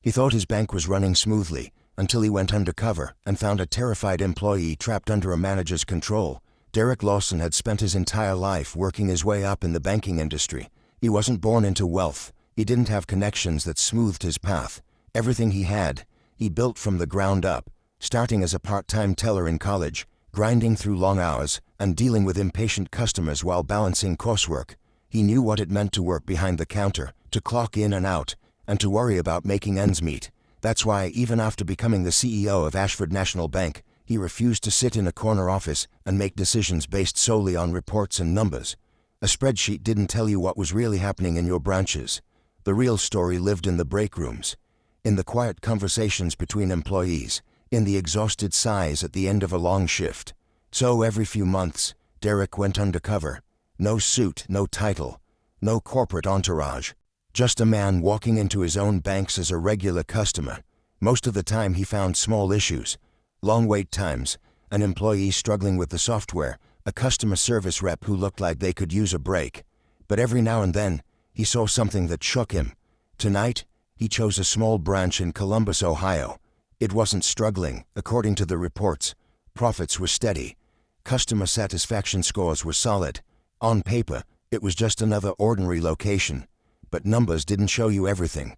He thought his bank was running smoothly until he went undercover and found a terrified employee trapped under a manager's control. Derek Lawson had spent his entire life working his way up in the banking industry. He wasn't born into wealth. He didn't have connections that smoothed his path. Everything he had, he built from the ground up, starting as a part-time teller in college, grinding through long hours, and dealing with impatient customers while balancing coursework. He knew what it meant to work behind the counter, to clock in and out, and to worry about making ends meet. That's why, even after becoming the CEO of Ashford National Bank, he refused to sit in a corner office and make decisions based solely on reports and numbers. A spreadsheet didn't tell you what was really happening in your branches. The real story lived in the break rooms, in the quiet conversations between employees, in the exhausted sighs at the end of a long shift. So every few months, Derek went undercover. No suit, no title, no corporate entourage. Just a man walking into his own banks as a regular customer. Most of the time he found small issues, long wait times, an employee struggling with the software, a customer service rep who looked like they could use a break. But every now and then, he saw something that shook him. Tonight, he chose a small branch in Columbus, Ohio. It wasn't struggling, according to the reports. Profits were steady. Customer satisfaction scores were solid. On paper, it was just another ordinary location. But numbers didn't show you everything.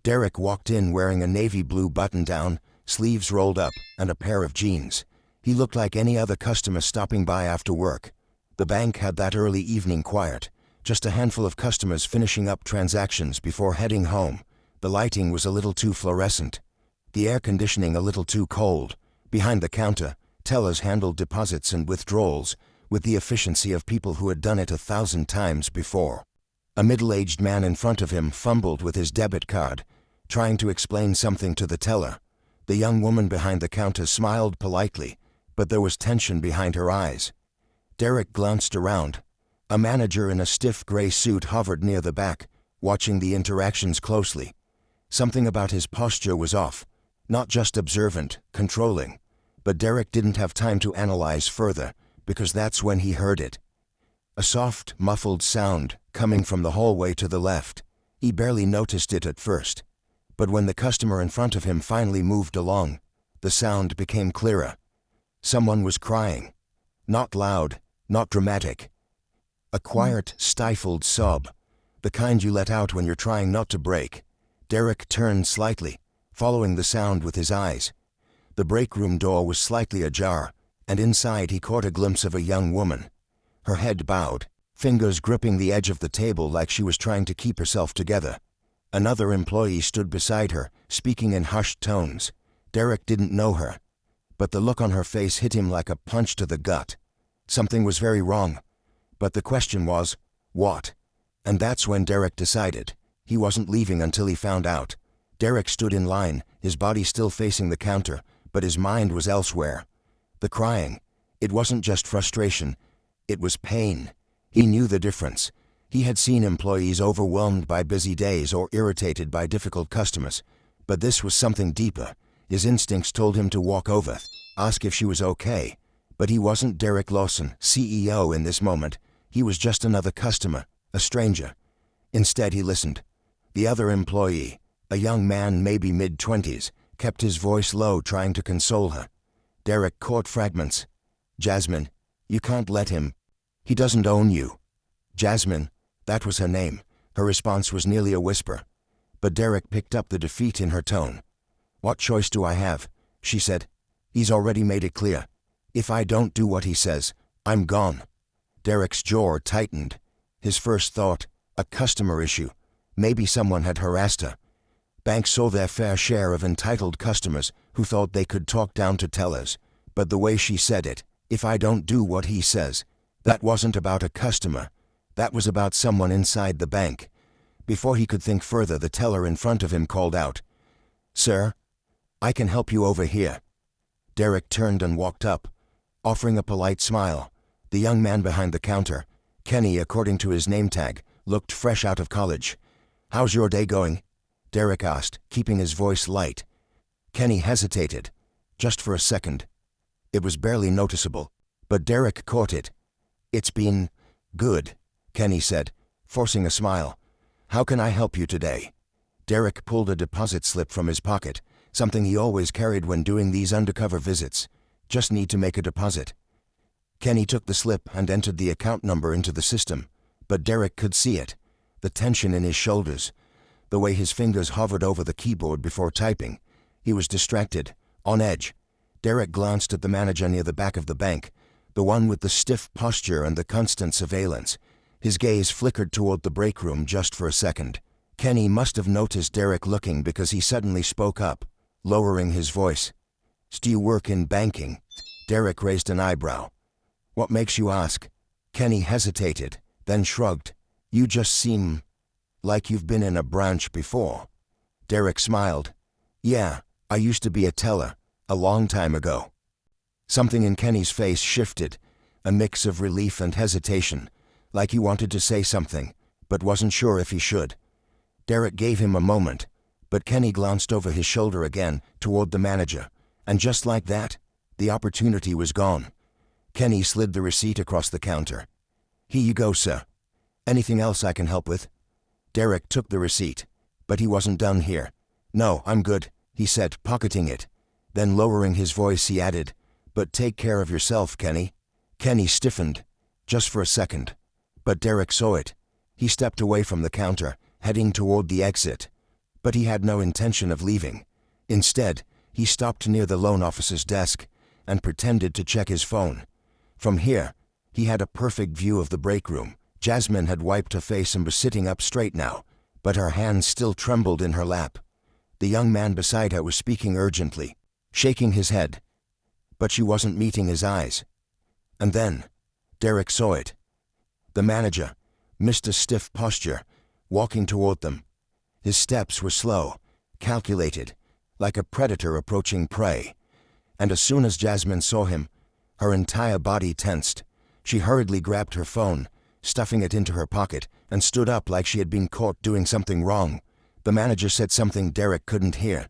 Derek walked in wearing a navy blue button-down, sleeves rolled up, and a pair of jeans. He looked like any other customer stopping by after work. The bank had that early evening quiet, just a handful of customers finishing up transactions before heading home. The lighting was a little too fluorescent, the air conditioning a little too cold. Behind the counter, tellers handled deposits and withdrawals with the efficiency of people who had done it 1,000 times before. A middle-aged man in front of him fumbled with his debit card, trying to explain something to the teller. The young woman behind the counter smiled politely, but there was tension behind her eyes. Derek glanced around. A manager in a stiff gray suit hovered near the back, watching the interactions closely. Something about his posture was off, not just observant, controlling. But Derek didn't have time to analyze further, because that's when he heard it. A soft, muffled sound coming from the hallway to the left. He barely noticed it at first. But when the customer in front of him finally moved along, the sound became clearer. Someone was crying. Not loud, not dramatic. A quiet, stifled sob, the kind you let out when you're trying not to break. Derek turned slightly, following the sound with his eyes. The break room door was slightly ajar, and inside he caught a glimpse of a young woman. Her head bowed, fingers gripping the edge of the table like she was trying to keep herself together. Another employee stood beside her, speaking in hushed tones. Derek didn't know her, but the look on her face hit him like a punch to the gut. Something was very wrong. But the question was, what? And that's when Derek decided. He wasn't leaving until he found out. Derek stood in line, his body still facing the counter, but his mind was elsewhere. The crying, it wasn't just frustration, it was pain. He knew the difference. He had seen employees overwhelmed by busy days or irritated by difficult customers. But this was something deeper. His instincts told him to walk over, ask if she was okay. But he wasn't Derek Lawson, CEO, in this moment. He was just another customer, a stranger. Instead, he listened. The other employee, a young man maybe mid-20s, kept his voice low, trying to console her. Derek caught fragments. Jasmine, you can't let him. He doesn't own you. Jasmine, that was her name. Her response was nearly a whisper. But Derek picked up the defeat in her tone. What choice do I have? She said. He's already made it clear. If I don't do what he says, I'm gone. Derek's jaw tightened. His first thought, a customer issue. Maybe someone had harassed her. Banks saw their fair share of entitled customers who thought they could talk down to tellers. But the way she said it, if I don't do what he says, that wasn't about a customer. That was about someone inside the bank. Before he could think further, the teller in front of him called out, Sir, I can help you over here. Derek turned and walked up, offering a polite smile. The young man behind the counter, Kenny according to his name tag, looked fresh out of college. How's your day going? Derek asked, keeping his voice light. Kenny hesitated, just for a second. It was barely noticeable, but Derek caught it. It's been good, Kenny said, forcing a smile. How can I help you today? Derek pulled a deposit slip from his pocket, something he always carried when doing these undercover visits. Just need to make a deposit. Kenny took the slip and entered the account number into the system, but Derek could see it. The tension in his shoulders, the way his fingers hovered over the keyboard before typing. He was distracted, on edge. Derek glanced at the manager near the back of the bank, the one with the stiff posture and the constant surveillance. His gaze flickered toward the break room just for a second. Kenny must have noticed Derek looking because he suddenly spoke up, lowering his voice. "Do you work in banking?" Derek raised an eyebrow. "What makes you ask?" Kenny hesitated, then shrugged. "You just seem like you've been in a branch before." Derek smiled. "Yeah, I used to be a teller, a long time ago." Something in Kenny's face shifted, a mix of relief and hesitation, like he wanted to say something, but wasn't sure if he should. Derek gave him a moment, but Kenny glanced over his shoulder again toward the manager, and just like that, the opportunity was gone. Kenny slid the receipt across the counter. "Here you go, sir. Anything else I can help with?" Derek took the receipt, but he wasn't done here. "No, I'm good," he said, pocketing it. Then lowering his voice he added, "But take care of yourself, Kenny." Kenny stiffened, just for a second. But Derek saw it. He stepped away from the counter, heading toward the exit. But he had no intention of leaving. Instead, he stopped near the loan officer's desk and pretended to check his phone. From here, he had a perfect view of the break room. Jasmine had wiped her face and was sitting up straight now, but her hands still trembled in her lap. The young man beside her was speaking urgently, shaking his head. But she wasn't meeting his eyes. And then, Derek saw it. The manager, Mr. Stiff Posture, walking toward them. His steps were slow, calculated, like a predator approaching prey. And as soon as Jasmine saw him, her entire body tensed. She hurriedly grabbed her phone, stuffing it into her pocket, and stood up like she had been caught doing something wrong. The manager said something Derek couldn't hear.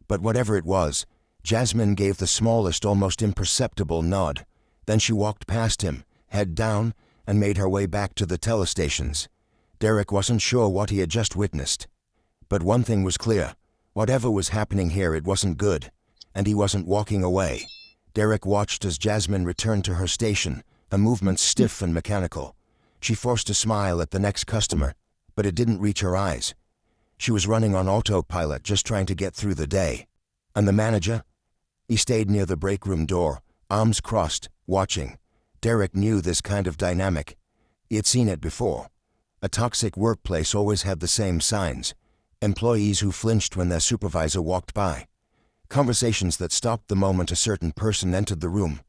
But whatever it was, Jasmine gave the smallest, almost imperceptible nod. Then she walked past him, head down, and made her way back to the telestations. Derek wasn't sure what he had just witnessed. But one thing was clear. Whatever was happening here, it wasn't good. And he wasn't walking away. Derek watched as Jasmine returned to her station, her movements stiff and mechanical. She forced a smile at the next customer, but it didn't reach her eyes. She was running on autopilot, just trying to get through the day. And the manager? He stayed near the break room door, arms crossed, watching. Derek knew this kind of dynamic. He had seen it before. A toxic workplace always had the same signs. Employees who flinched when their supervisor walked by. Conversations that stopped the moment a certain person entered the room.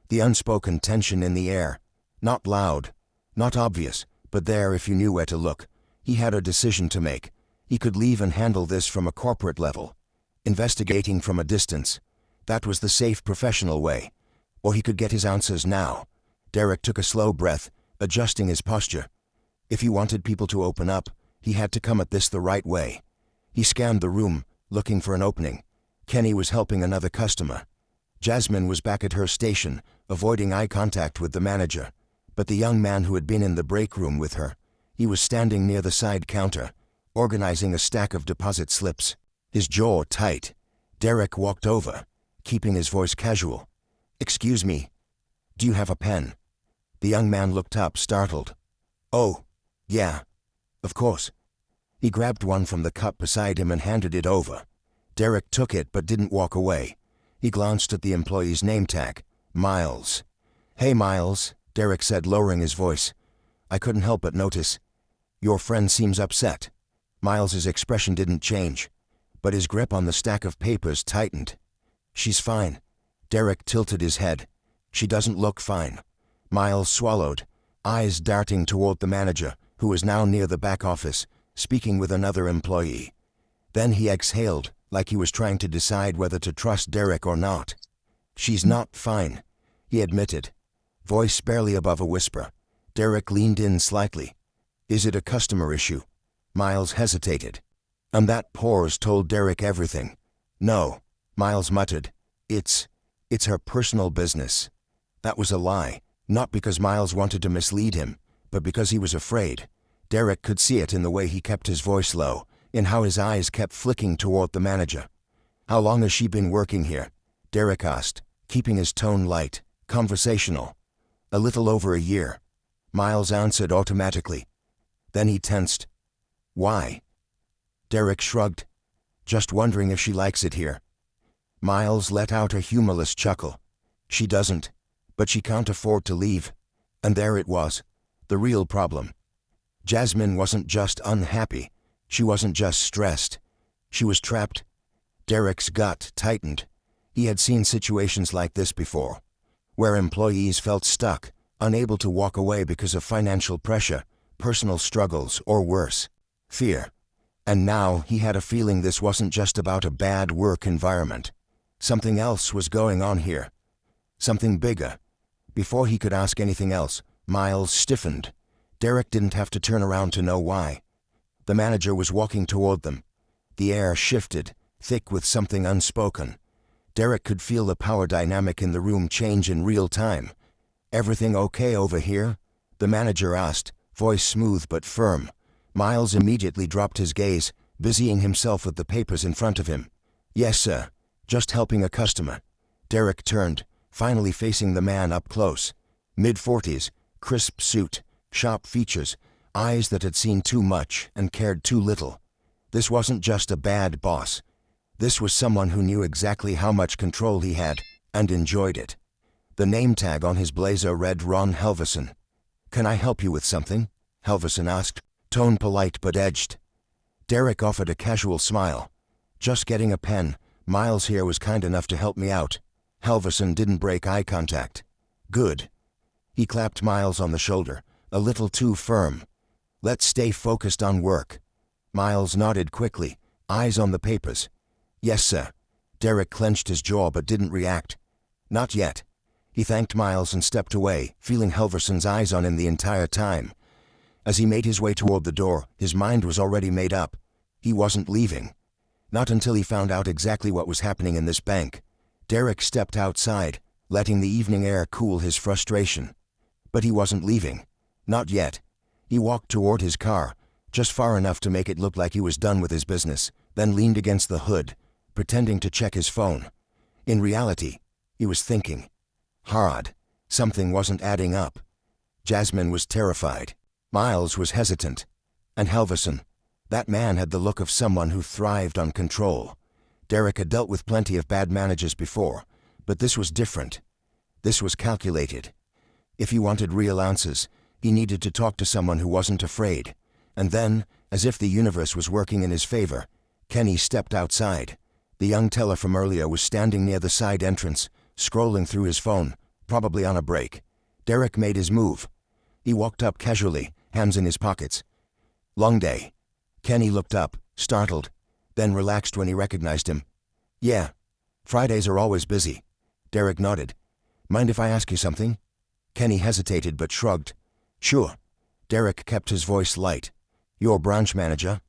The unspoken tension in the air. Not loud, not obvious, but there if you knew where to look. He had a decision to make. He could leave and handle this from a corporate level. Investigating from a distance. That was the safe professional way. Or he could get his answers now. Derek took a slow breath, adjusting his posture. If he wanted people to open up, he had to come at this the right way. He scanned the room, looking for an opening. Kenny was helping another customer. Jasmine was back at her station, avoiding eye contact with the manager. But the young man who had been in the break room with her, he was standing near the side counter, organizing a stack of deposit slips. His jaw tight. Derek walked over, keeping his voice casual. "Excuse me, do you have a pen?" The young man looked up, startled. "Oh, yeah, of course." He grabbed one from the cup beside him and handed it over. Derek took it but didn't walk away. He glanced at the employee's name tag, Miles. "Hey, Miles," Derek said, lowering his voice. "I couldn't help but notice. Your friend seems upset." Miles's expression didn't change, but his grip on the stack of papers tightened. "She's fine." Derek tilted his head. "She doesn't look fine." Miles swallowed, eyes darting toward the manager, who was now near the back office, speaking with another employee. Then he exhaled, like he was trying to decide whether to trust Derek or not. "She's not fine," he admitted, voice barely above a whisper. Derek leaned in slightly. "Is it a customer issue?" Miles hesitated. And that pause told Derek everything. "No," Miles muttered. It's her personal business." That was a lie, not because Miles wanted to mislead him, but because he was afraid. Derek could see it in the way he kept his voice low, in how his eyes kept flicking toward the manager. "How long has she been working here?" Derek asked, keeping his tone light, conversational. "A little over a year," Miles answered automatically. Then he tensed. "Why?" Derek shrugged. "Just wondering if she likes it here." Miles let out a humorless chuckle. "She doesn't, but she can't afford to leave." And there it was, the real problem. Jasmine wasn't just unhappy. She wasn't just stressed. She was trapped. Derek's gut tightened. He had seen situations like this before, where employees felt stuck, unable to walk away because of financial pressure, personal struggles, or worse, fear. And now he had a feeling this wasn't just about a bad work environment. Something else was going on here. Something bigger. Before he could ask anything else, Miles stiffened. Derek didn't have to turn around to know why. The manager was walking toward them. The air shifted, thick with something unspoken. Derek could feel the power dynamic in the room change in real time. "Everything okay over here?" the manager asked, voice smooth but firm. Miles immediately dropped his gaze, busying himself with the papers in front of him. "Yes, sir. Just helping a customer." Derek turned, finally facing the man up close. Mid-40s, crisp suit, sharp features, eyes that had seen too much and cared too little. This wasn't just a bad boss. This was someone who knew exactly how much control he had, and enjoyed it. The name tag on his blazer read Ron Helverson. "Can I help you with something?" Helverson asked, tone polite but edged. Derek offered a casual smile. "Just getting a pen. Miles here was kind enough to help me out." Helverson didn't break eye contact. "Good." He clapped Miles on the shoulder, a little too firm. "Let's stay focused on work." Miles nodded quickly, eyes on the papers. "Yes, sir." Derek clenched his jaw but didn't react. "Not yet." He thanked Miles and stepped away, feeling Helverson's eyes on him the entire time. As he made his way toward the door, his mind was already made up. He wasn't leaving. Not until he found out exactly what was happening in this bank. Derek stepped outside, letting the evening air cool his frustration. But he wasn't leaving. Not yet. He walked toward his car, just far enough to make it look like he was done with his business, then leaned against the hood, pretending to check his phone. In reality, he was thinking. Hard. Something wasn't adding up. Jasmine was terrified. Miles was hesitant. And Helverson. That man had the look of someone who thrived on control. Derek had dealt with plenty of bad managers before, but this was different. This was calculated. If he wanted real answers, he needed to talk to someone who wasn't afraid. And then, as if the universe was working in his favor, Kenny stepped outside. The young teller from earlier was standing near the side entrance, scrolling through his phone, probably on a break. Derek made his move. He walked up casually, hands in his pockets. "Long day." Kenny looked up, startled, then relaxed when he recognized him. "Yeah. Fridays are always busy." Derek nodded. "Mind if I ask you something?" Kenny hesitated but shrugged. "Sure." Derek kept his voice light. "Your branch manager?"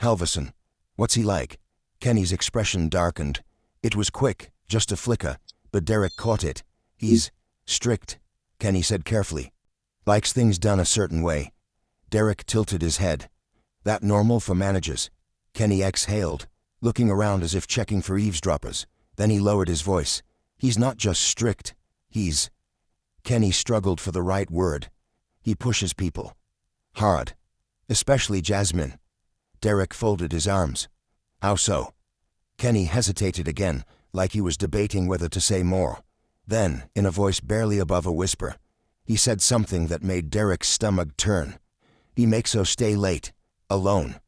"Helverson. What's he like?" Kenny's expression darkened. It was quick, just a flicker, but Derek caught it. "He's strict," Kenny said carefully. "Likes things done a certain way." Derek tilted his head. "That normal for managers?" Kenny exhaled, looking around as if checking for eavesdroppers. Then he lowered his voice. "He's not just strict. He's..." Kenny struggled for the right word. "He pushes people. Hard. Especially Jasmine." Derek folded his arms. "How so?" Kenny hesitated again, like he was debating whether to say more. Then, in a voice barely above a whisper, he said something that made Derek's stomach turn. "He makes her stay late. Alone."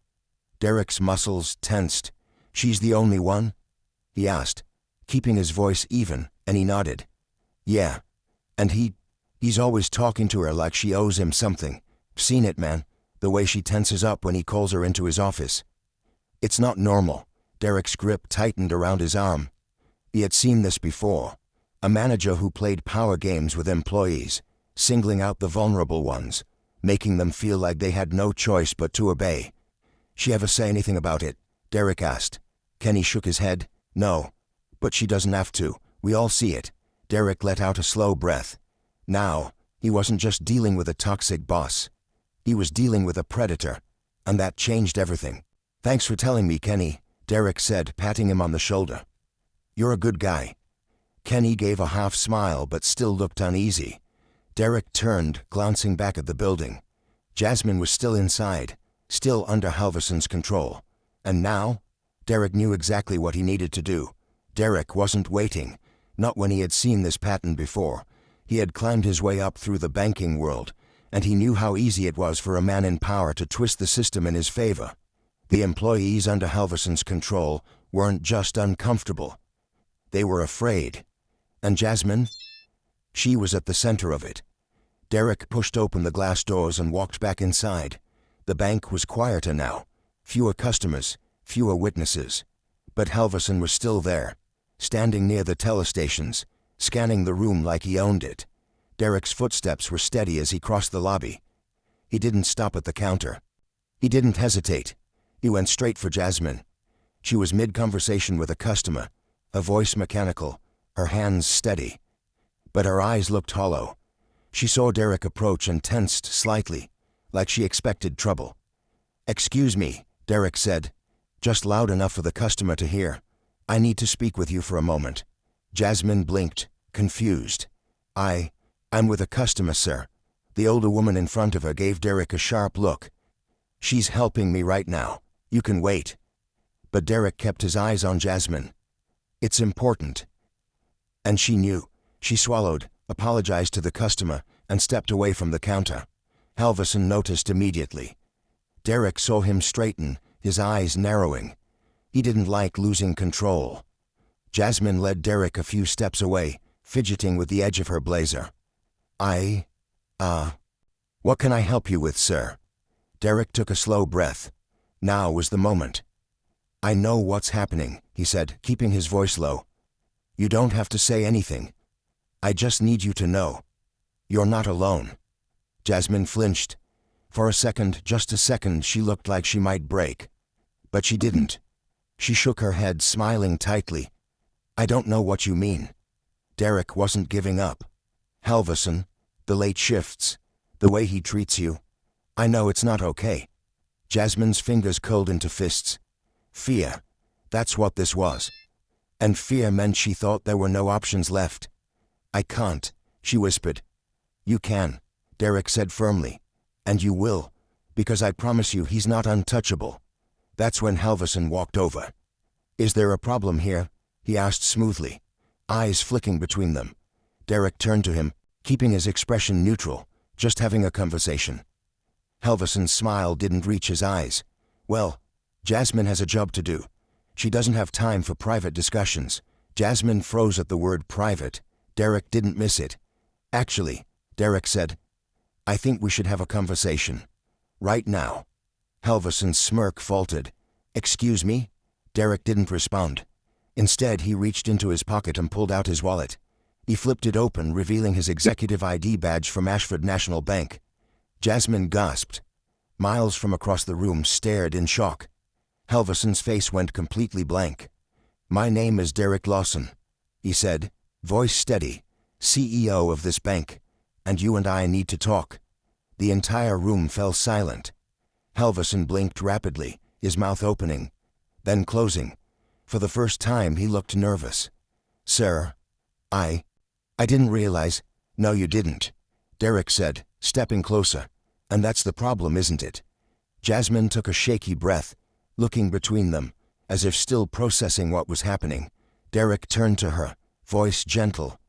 Derek's muscles tensed. "She's the only one?" he asked, keeping his voice even, and he nodded. "Yeah. And he's always talking to her like she owes him something. Seen it, man, the way she tenses up when he calls her into his office." "It's not normal." Derek's grip tightened around his arm. He had seen this before. A manager who played power games with employees, singling out the vulnerable ones, making them feel like they had no choice but to obey. "She ever say anything about it?" Derek asked. Kenny shook his head. "No. But she doesn't have to. We all see it." Derek let out a slow breath. Now, he wasn't just dealing with a toxic boss. He was dealing with a predator. And that changed everything. "Thanks for telling me, Kenny," Derek said, patting him on the shoulder. "You're a good guy." Kenny gave a half smile but still looked uneasy. Derek turned, glancing back at the building. Jasmine was still inside, still under Halverson's control. And now? Derek knew exactly what he needed to do. Derek wasn't waiting, not when he had seen this pattern before. He had climbed his way up through the banking world, and he knew how easy it was for a man in power to twist the system in his favor. The employees under Halverson's control weren't just uncomfortable. They were afraid. And Jasmine? She was at the center of it. Derek pushed open the glass doors and walked back inside. The bank was quieter now. Fewer customers, fewer witnesses. But Halverson was still there, standing near the telestations, scanning the room like he owned it. Derek's footsteps were steady as he crossed the lobby. He didn't stop at the counter. He didn't hesitate. He went straight for Jasmine. She was mid-conversation with a customer, her voice mechanical, her hands steady. But her eyes looked hollow. She saw Derek approach and tensed slightly, like she expected trouble. "Excuse me," Derek said, just loud enough for the customer to hear. "I need to speak with you for a moment." Jasmine blinked, confused. I'm with a customer, sir." The older woman in front of her gave Derek a sharp look. "She's helping me right now. You can wait." But Derek kept his eyes on Jasmine. "It's important." And she knew. She swallowed, apologized to the customer, and stepped away from the counter. Halverson noticed immediately. Derek saw him straighten, his eyes narrowing. He didn't like losing control. Jasmine led Derek a few steps away, fidgeting with the edge of her blazer. What can I help you with, sir?" Derek took a slow breath. Now was the moment. "I know what's happening," he said, keeping his voice low. "You don't have to say anything. I just need you to know. You're not alone." Jasmine flinched. For a second, just a second, she looked like she might break. But she didn't. She shook her head, smiling tightly. "I don't know what you mean." Derek wasn't giving up. "Halverson, the late shifts, the way he treats you. I know it's not okay." Jasmine's fingers curled into fists. Fear. That's what this was. And fear meant she thought there were no options left. "I can't," she whispered. "You can," Derek said firmly. "And you will, because I promise you he's not untouchable." That's when Halverson walked over. "Is there a problem here?" he asked smoothly, eyes flicking between them. Derek turned to him, keeping his expression neutral, just having a conversation. Halverson's smile didn't reach his eyes. "Well, Jasmine has a job to do. She doesn't have time for private discussions." Jasmine froze at the word private. Derek didn't miss it. "Actually," Derek said, "I think we should have a conversation. Right now." Halverson's smirk faltered. "Excuse me?" Derek didn't respond. Instead, he reached into his pocket and pulled out his wallet. He flipped it open, revealing his executive ID badge from Ashford National Bank. Jasmine gasped. Miles from across the room stared in shock. Halverson's face went completely blank. "My name is Derek Lawson," he said, voice steady, "CEO of this bank, and you and I need to talk." The entire room fell silent. Halverson blinked rapidly, his mouth opening, then closing. For the first time, he looked nervous. "Sir, I didn't realize." "No, you didn't," Derek said, stepping closer. "And that's the problem, isn't it?" Jasmine took a shaky breath, looking between them, as if still processing what was happening. Derek turned to her, voice gentle.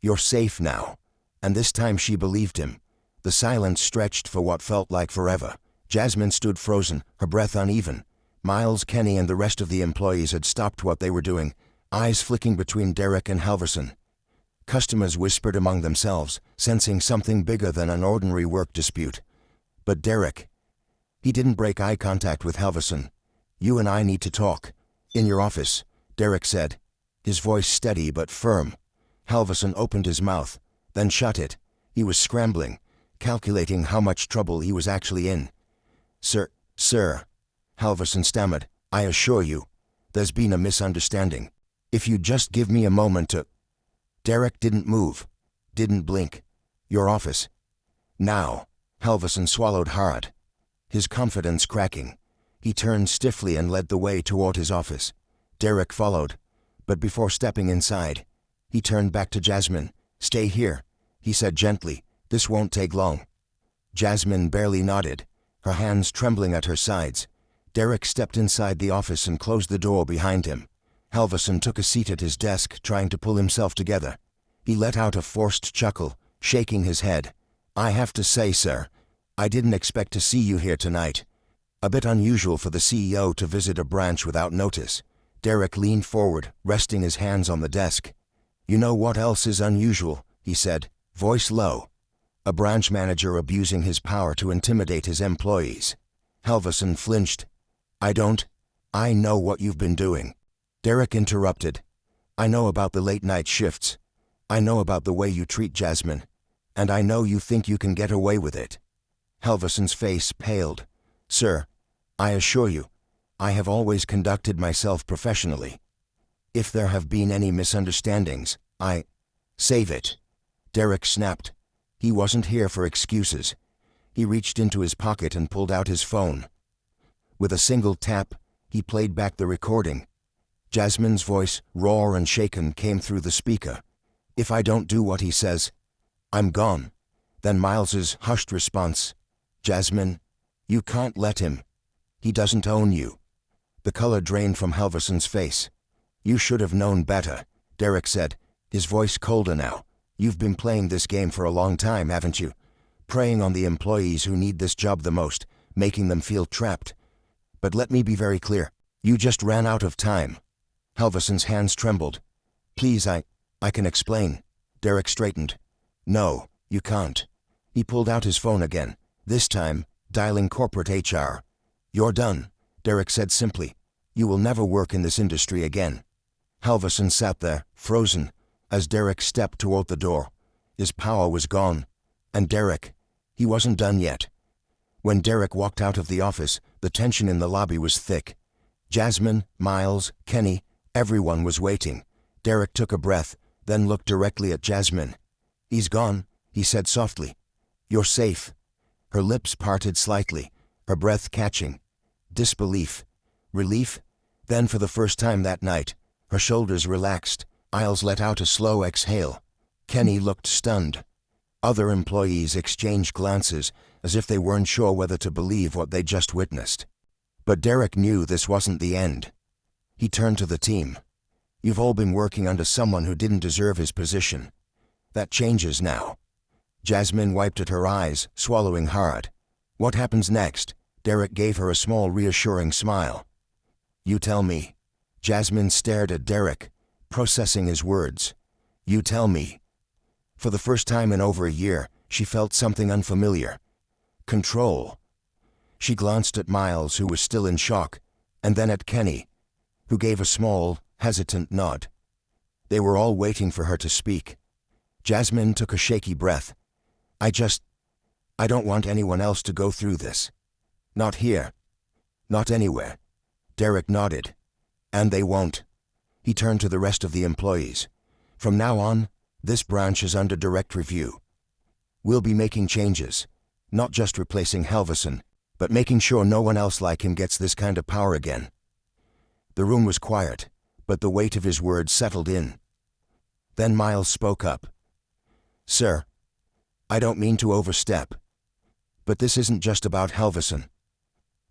"You're safe now." And this time she believed him. The silence stretched for what felt like forever. Jasmine stood frozen, her breath uneven. Miles, Kenny, and the rest of the employees had stopped what they were doing, eyes flicking between Derek and Halverson. Customers whispered among themselves, sensing something bigger than an ordinary work dispute. But Derek, he didn't break eye contact with Halverson. "You and I need to talk. In your office," Derek said, his voice steady but firm. Halverson opened his mouth, then shut it. He was scrambling, calculating how much trouble he was actually in. Sir, Halverson stammered, "I assure you, there's been a misunderstanding. If you'd just give me a moment to—" Derek didn't move, didn't blink. "Your office." "Now." Halverson swallowed hard, his confidence cracking. He turned stiffly and led the way toward his office. Derek followed, but before stepping inside, he turned back to Jasmine. "Stay here," he said gently. "This won't take long." Jasmine barely nodded, her hands trembling at her sides. Derek stepped inside the office and closed the door behind him. Halverson took a seat at his desk, trying to pull himself together. He let out a forced chuckle, shaking his head. "I have to say, sir, I didn't expect to see you here tonight. A bit unusual for the CEO to visit a branch without notice." Derek leaned forward, resting his hands on the desk. "You know what else is unusual?" he said, voice low. "A branch manager abusing his power to intimidate his employees." Halverson flinched. I know what you've been doing." Derek interrupted. "I know about the late-night shifts. I know about the way you treat Jasmine. And I know you think you can get away with it." Halverson's face paled. "Sir, I assure you, I have always conducted myself professionally. If there have been any misunderstandings, Save it," Derek snapped. He wasn't here for excuses. He reached into his pocket and pulled out his phone. With a single tap, he played back the recording. Jasmine's voice, raw and shaken, came through the speaker. "If I don't do what he says, I'm gone." Then Miles's hushed response. "Jasmine, you can't let him. He doesn't own you." The color drained from Halverson's face. "You should have known better," Derek said, his voice colder now. "You've been playing this game for a long time, haven't you? Preying on the employees who need this job the most, making them feel trapped. But let me be very clear. You just ran out of time." Halverson's hands trembled. "Please, I can explain." Derek straightened. "No, you can't." He pulled out his phone again, this time dialing corporate HR. "You're done," Derek said simply. "You will never work in this industry again." Halverson sat there, frozen, as Derek stepped toward the door. His power was gone. And Derek, he wasn't done yet. When Derek walked out of the office, the tension in the lobby was thick. Jasmine, Miles, Kenny, everyone was waiting. Derek took a breath, then looked directly at Jasmine. "He's gone," he said softly. "You're safe." Her lips parted slightly, her breath catching. Disbelief. Relief. Then for the first time that night, her shoulders relaxed. Miles let out a slow exhale. Kenny looked stunned. Other employees exchanged glances, as if they weren't sure whether to believe what they just witnessed. But Derek knew this wasn't the end. He turned to the team. "You've all been working under someone who didn't deserve his position. That changes now." Jasmine wiped at her eyes, swallowing hard. "What happens next?" Derek gave her a small, reassuring smile. "You tell me." Jasmine stared at Derek, processing his words. "You tell me." For the first time in over a year, she felt something unfamiliar. Control. She glanced at Miles, who was still in shock, and then at Kenny, who gave a small, hesitant nod. They were all waiting for her to speak. Jasmine took a shaky breath. I don't want anyone else to go through this. Not here. Not anywhere." Derek nodded. "And they won't." He turned to the rest of the employees. "From now on, this branch is under direct review. We'll be making changes, not just replacing Halverson, but making sure no one else like him gets this kind of power again." The room was quiet, but the weight of his words settled in. Then Miles spoke up. "Sir, I don't mean to overstep, but this isn't just about Halverson."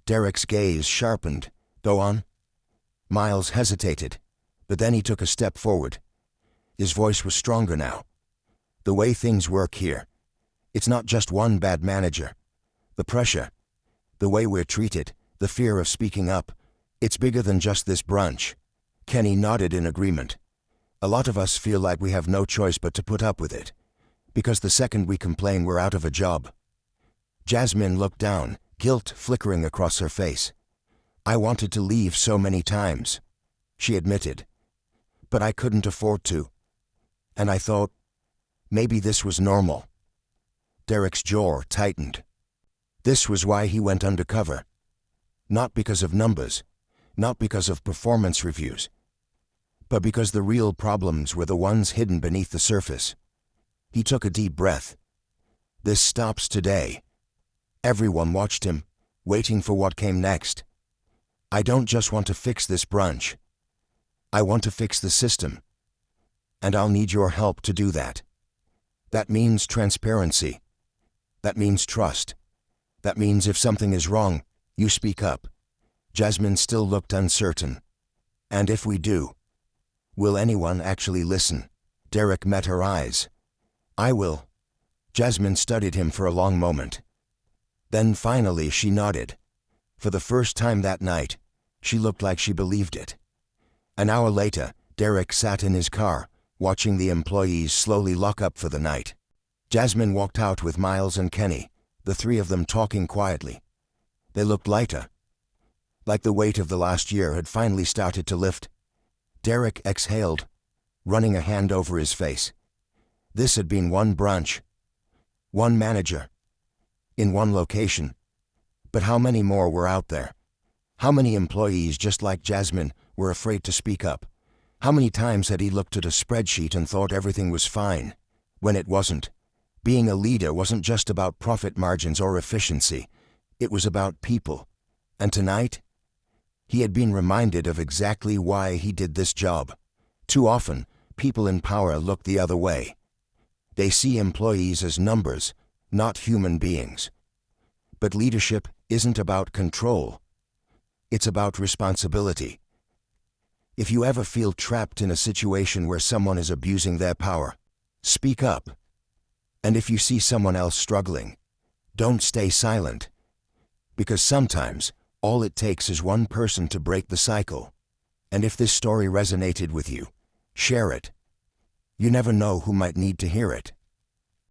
Derek's gaze sharpened. "Go on." Miles hesitated, but then he took a step forward. His voice was stronger now. "The way things work here, it's not just one bad manager. The pressure, the way we're treated, the fear of speaking up, it's bigger than just this branch." Kenny nodded in agreement. "A lot of us feel like we have no choice but to put up with it, because the second we complain we're out of a job." Jasmine looked down, guilt flickering across her face. "I wanted to leave so many times," she admitted, "but I couldn't afford to. And I thought, maybe this was normal." Derek's jaw tightened. This was why he went undercover. Not because of numbers, not because of performance reviews, but because the real problems were the ones hidden beneath the surface. He took a deep breath. This stops today. Everyone watched him, waiting for what came next. I don't just want to fix this brunch. I want to fix the system. And I'll need your help to do that. That means transparency. That means trust. That means if something is wrong, you speak up. Jasmine still looked uncertain. And if we do, will anyone actually listen? Derek met her eyes. I will. Jasmine studied him for a long moment. Then finally she nodded. For the first time that night, she looked like she believed it. An hour later, Derek sat in his car, watching the employees slowly lock up for the night. Jasmine walked out with Miles and Kenny, the three of them talking quietly. They looked lighter, like the weight of the last year had finally started to lift. Derek exhaled, running a hand over his face. This had been one brunch, one manager, in one location. But how many more were out there? How many employees just like Jasmine were afraid to speak up? How many times had he looked at a spreadsheet and thought everything was fine, when it wasn't? Being a leader wasn't just about profit margins or efficiency. It was about people. And tonight, he had been reminded of exactly why he did this job. Too often, people in power look the other way. They see employees as numbers, not human beings. But leadership isn't about control. It's about responsibility. If you ever feel trapped in a situation where someone is abusing their power, speak up. And if you see someone else struggling, don't stay silent. Because sometimes, all it takes is one person to break the cycle. And if this story resonated with you, share it. You never know who might need to hear it.